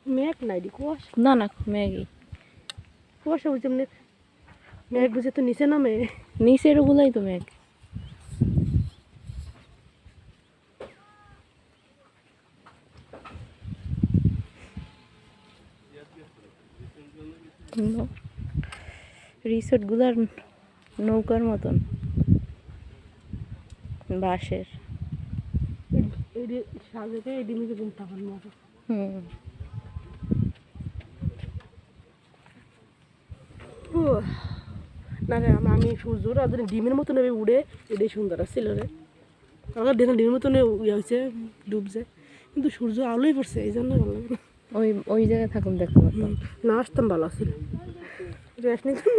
মেঘ নাই দি কুয়াশা না না ম্যাগি কুয়াশা বুঝে এমনি মেঘ বুঝে তো নিচে নামে নিচের ওগুলাই তো ম্যাগ রিসোর্ট গুলার নৌকার মতন বাঁশের এই সাজেতে এই ডিমিকে দিন থাকার মতো না রে আমি সূর্যর আর ডিমের মতন উড়ে এটাই সুন্দর আসছিল রে আমার দেখলাম ডিমের মতন ইয়ে হয়েছে ডুবছে কিন্তু সূর্য আলোই পড়ছে এই জন্য ভালো লাগে ওই ওই জায়গায় থাকুন দেখতে পারতাম না আসতাম ভালো ছিল রেস্ট নিতাম